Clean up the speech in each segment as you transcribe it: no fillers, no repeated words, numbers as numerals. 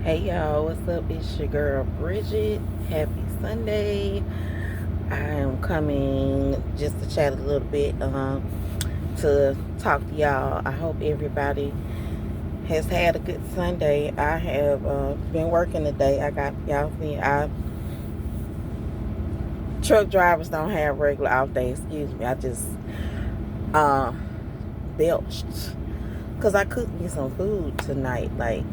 Hey y'all, what's up? It's your girl Bridget. Happy Sunday. I am coming just to chat a little bit, to talk to y'all. I hope everybody has had a good Sunday. I have been working today. I got y'all see, truck drivers don't have regular off days. Excuse me. I just uh, belched because I cooked me some food tonight. Like,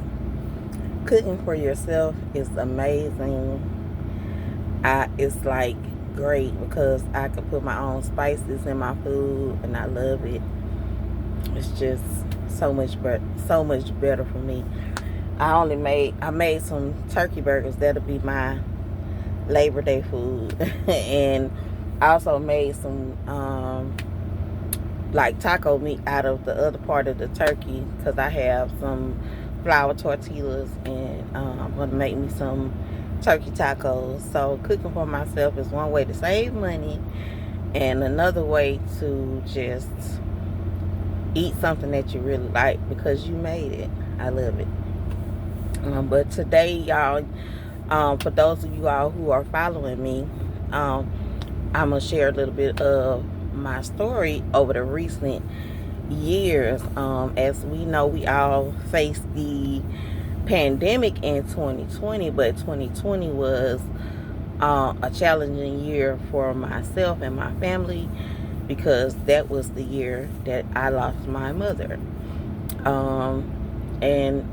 cooking for yourself is amazing. It's like great because I can put my own spices in my food and I love it. It's just so much better for me. I made some turkey burgers. That'll be my Labor Day food. And I also made some like taco meat out of the other part of the turkey because I have some flour tortillas, and I'm gonna make me some turkey tacos. So cooking for myself is one way to save money, and another way to just eat something that you really like because you made it. I love it. But today, y'all, for those of you all who are following me, I'm gonna share a little bit of my story over the recent years. As we know, we all faced the pandemic in 2020, but 2020 was a challenging year for myself and my family because that was the year that I lost my mother. And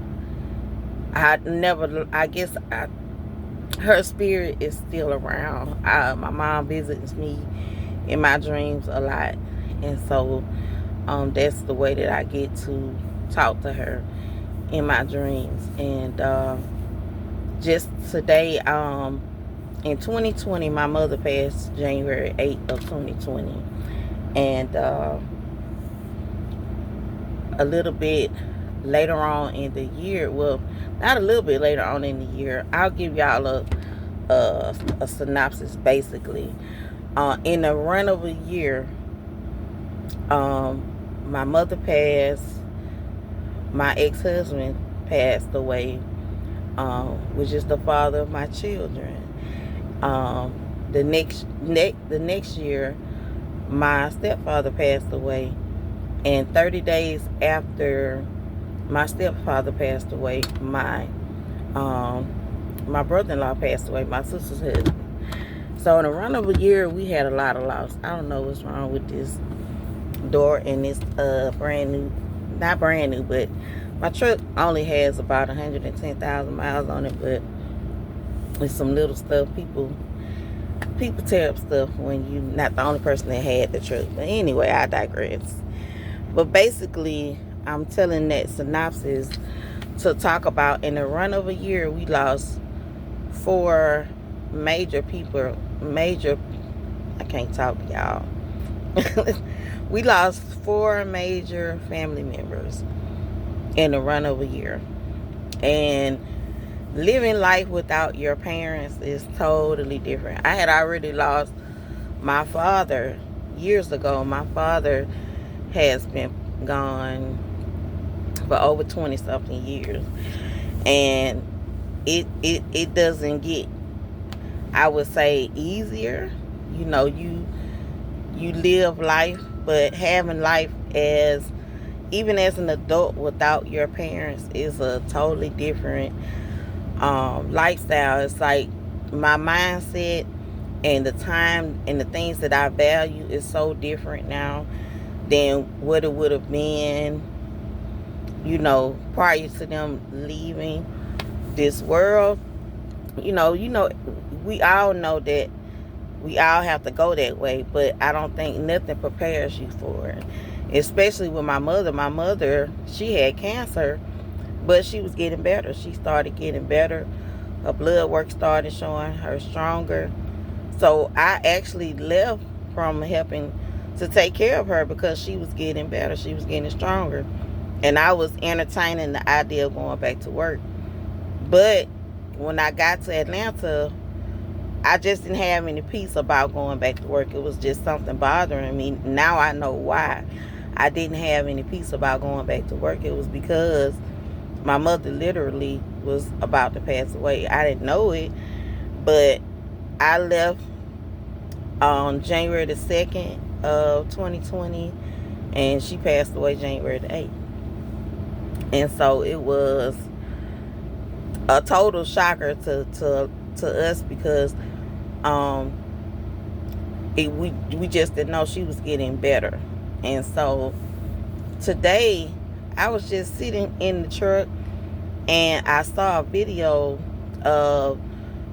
I guess her spirit is still around. My mom visits me in my dreams a lot, and so that's the way that I get to talk to her in my dreams. And just today, in 2020, my mother passed January 8th of 2020, and a little bit later on in the year, well, not a little bit later on in the year, I'll give y'all a synopsis. Basically, in the run of a year, my mother passed, my ex-husband passed away, which is the father of my children. The next year, my stepfather passed away, and 30 days after my stepfather passed away, my brother-in-law passed away, my sister's husband. So in the run of a year, we had a lot of loss. I don't know what's wrong with this door and this brand new, not brand new, but my truck only has about 110,000 miles on it, but it's some little stuff. People tear up stuff when you're not the only person that had the truck. But anyway, I digress. But basically, I'm telling that synopsis to talk about in the run of a year, we lost four major people. I can't talk, y'all. We lost four major family members in the run of a year. And living life without your parents is totally different. I had already lost my father years ago. My father has been gone for over 20 something years, and it doesn't get, I would say, easier. You live life, but having life as even as an adult without your parents is a totally different lifestyle. It's like my mindset and the time and the things that I value is so different now than what it would have been, prior to them leaving this world. We all know that we all have to go that way, but I don't think nothing prepares you for it. Especially with my mother. My mother, she had cancer, but she was getting better. She started getting better. Her blood work started showing her stronger. So I actually left from helping to take care of her because she was getting better. She was getting stronger. And I was entertaining the idea of going back to work. But when I got to Atlanta, I just didn't have any peace about going back to work. It was just something bothering me. Now I know why I didn't have any peace about going back to work. It was because my mother literally was about to pass away. I didn't know it, but I left on January the 2nd of 2020, and she passed away January the 8th. And so it was a total shocker to us because um we just didn't know she was getting better. And so today I was just sitting in the truck and I saw a video of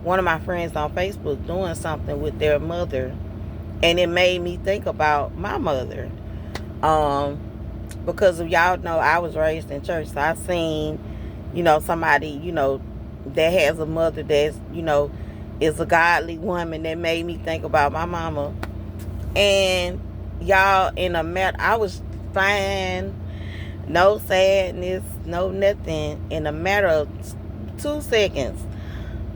one of my friends on Facebook doing something with their mother, and it made me think about my mother. Because y'all know I was raised in church, so I seen, somebody, that has a mother that's, is a godly woman. That made me think about my mama. And y'all, I was fine, no sadness, no nothing. In a matter of 2 seconds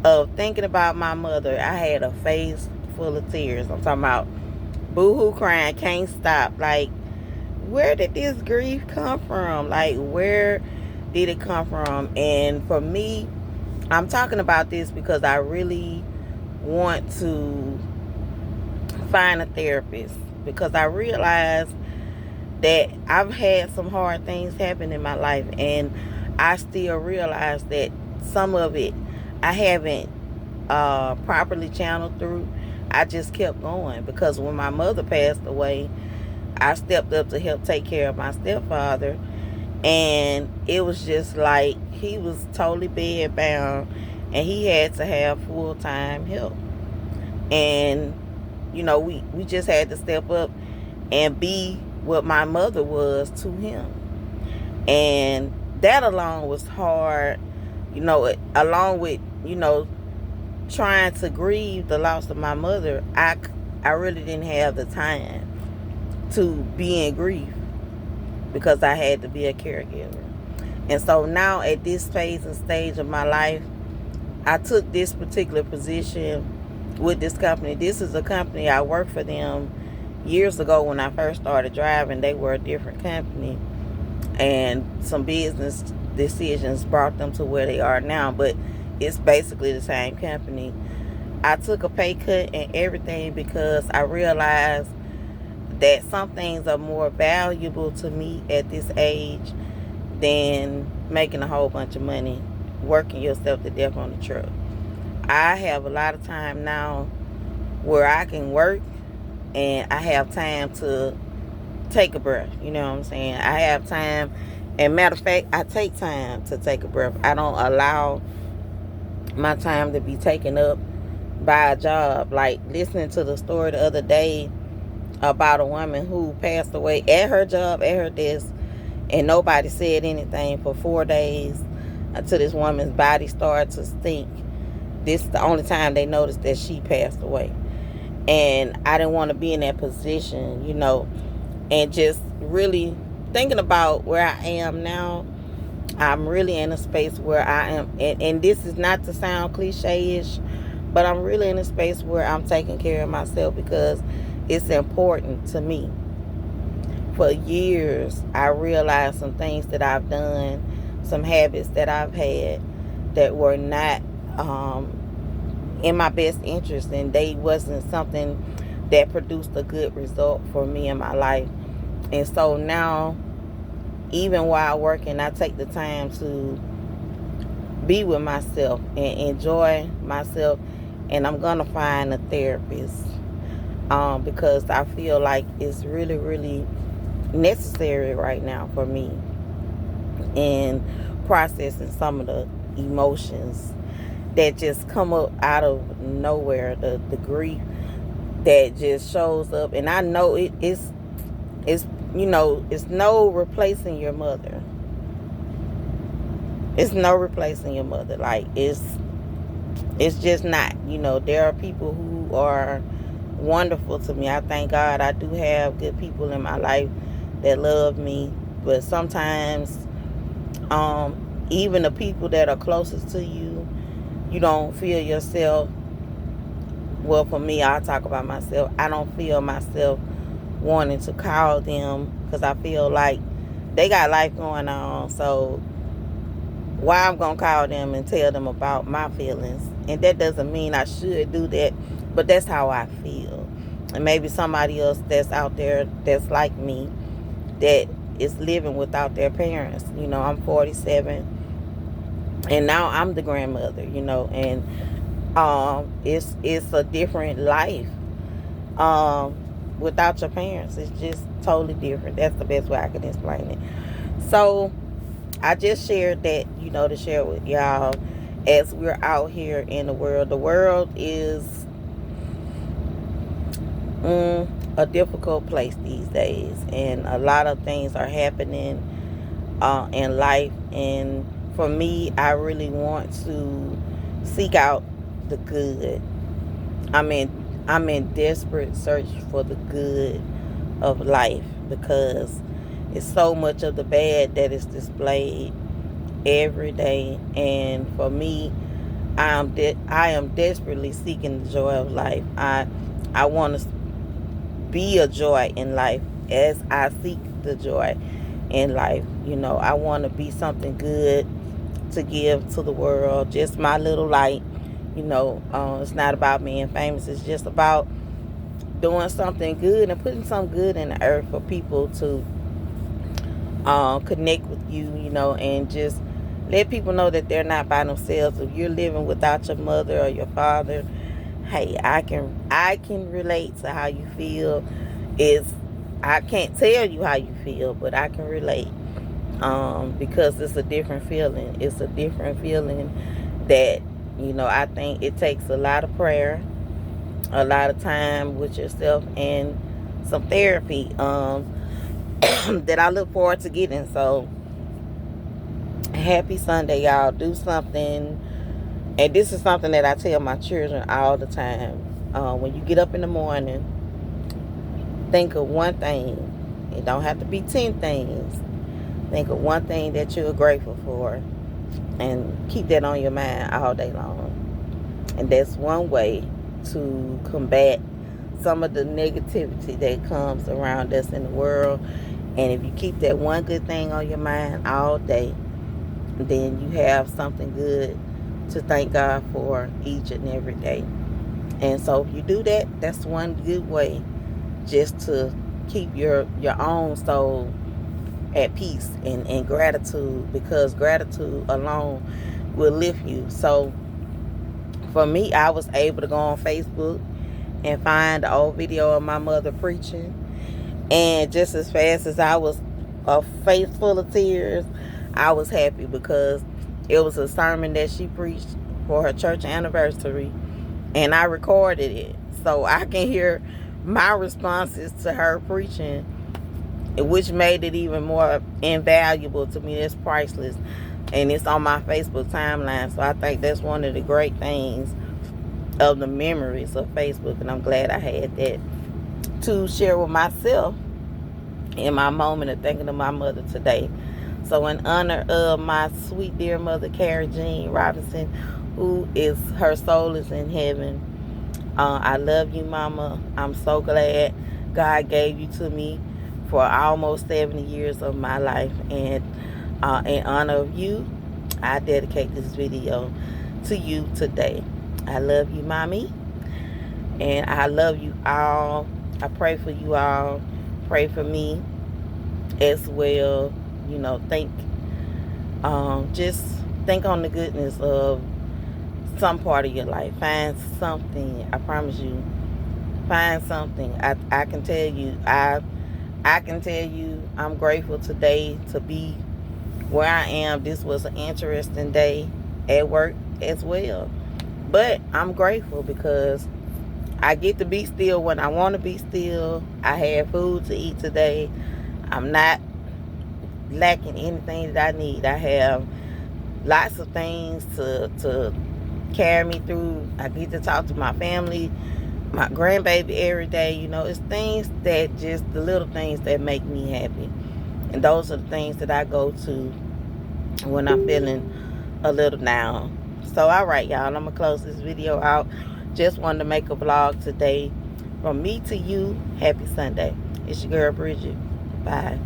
of thinking about my mother, I had a face full of tears. I'm talking about boo-hoo crying, can't stop. Like, where did this grief come from? Like, where did it come from? And for me, I'm talking about this because I really want to find a therapist, because I realized that I've had some hard things happen in my life, and I still realize that some of it I haven't properly channeled through. I just kept going, because when my mother passed away, I stepped up to help take care of my stepfather, and it was just like he was totally bedbound and he had to have full-time help. And we just had to step up and be what my mother was to him. And that alone was hard, along with trying to grieve the loss of my mother. I really didn't have the time to be in grief because I had to be a caregiver. And so now at this phase and stage of my life, I took this particular position with this company. This is a company, I worked for them years ago when I first started driving. They were a different company, and some business decisions brought them to where they are now, but it's basically the same company. I took a pay cut and everything because I realized that some things are more valuable to me at this age than making a whole bunch of money working yourself to death on the truck. I have a lot of time now where I can work and I have time to take a breath. You know what I'm saying? I have time, and matter of fact, I take time to take a breath. I don't allow my time to be taken up by a job. Like listening to the story the other day about a woman who passed away at her job, at her desk, and nobody said anything for 4 days until this woman's body started to stink. This is the only time they noticed that she passed away. And I didn't want to be in that position, and just really thinking about where I am now. I'm really in a space where I am, and this is not to sound cliche-ish, but I'm really in a space where I'm taking care of myself because it's important to me. For years, I realized some things that I've done, some habits that I've had that were not in my best interest, and they wasn't something that produced a good result for me in my life. And so now, even while working, I take the time to be with myself and enjoy myself, and I'm gonna find a therapist because I feel like it's really, really necessary right now for me in processing some of the emotions that just come up out of nowhere, the grief that just shows up. And I know it's no replacing your mother. It's no replacing your mother. Like, it's just not. There are people who are wonderful to me. I thank God I do have good people in my life that love me. But sometimes, even the people that are closest to you, you don't feel yourself. Well, for me, I'll talk about myself. I don't feel myself wanting to call them because I feel like they got life going on. So why I'm gonna call them and tell them about my feelings. And that doesn't mean I should do that, but that's how I feel. And maybe somebody else that's out there that's like me, that is living without their parents. I'm 47, and now I'm the grandmother. And it's a different life without your parents. It's just totally different. That's the best way I can explain it. So I just shared that, to share with y'all as we're out here in the world. The world is a difficult place these days, and a lot of things are happening in life. And for me, I really want to seek out the good. I'm in desperate search for the good of life, because it's so much of the bad that is displayed every day. And for me, I am desperately seeking the joy of life. I want to be a joy in life as I seek the joy in life. I want to be something good to give to the world. Just my little light. It's not about being famous. It's just about doing something good and putting some good in the earth for people to connect with you, and just let people know that they're not by themselves. If you're living without your mother or your father, hey, I can relate to how you feel. I can't tell you how you feel, but I can relate, because it's a different feeling. It's a different feeling that, I think it takes a lot of prayer, a lot of time with yourself, and some therapy that I look forward to getting. So happy Sunday, y'all. Do something. And this is something that I tell my children all the time. When you get up in the morning, think of one thing. It don't have to be 10 things. Think of one thing that you're grateful for, and keep that on your mind all day long. And that's one way to combat some of the negativity that comes around us in the world. And if you keep that one good thing on your mind all day, then you have something good to thank God for each and every day. And so if you do that, that's one good way just to keep your own soul at peace and gratitude, because gratitude alone will lift you. So for me, I was able to go on Facebook and find the old video of my mother preaching, and just as fast as I was a face full of tears, I was happy, because it was a sermon that she preached for her church anniversary, and I recorded it so I can hear my responses to her preaching, which made it even more invaluable to me. It's priceless, and it's on my Facebook timeline. So I think that's one of the great things of the memories of Facebook, and I'm glad I had that to share with myself in my moment of thinking of my mother today. So in honor of my sweet dear mother, Carrie Jean Robinson, who is, her soul is in heaven, I love you, Mama. I'm so glad God gave you to me for almost 70 years of my life. And in honor of you, I dedicate this video to you today. I love you, Mommy. And I love you all. I pray for you all. Pray for me as well. Just think on the goodness of some part of your life. Find something. I promise you. Find something. I can tell you. I can tell you I'm grateful today to be where I am. This was an interesting day at work as well. But I'm grateful because I get to be still when I want to be still. I had food to eat today. I'm not lacking anything that I need. I have lots of things to carry me through. I get to talk to my family, my grandbaby every day. It's things that just the little things that make me happy. And those are the things that I go to when I'm feeling a little down. So, all right, y'all, I'm going to close this video out. Just wanted to make a vlog today. From me to you, happy Sunday. It's your girl, Bridget. Bye.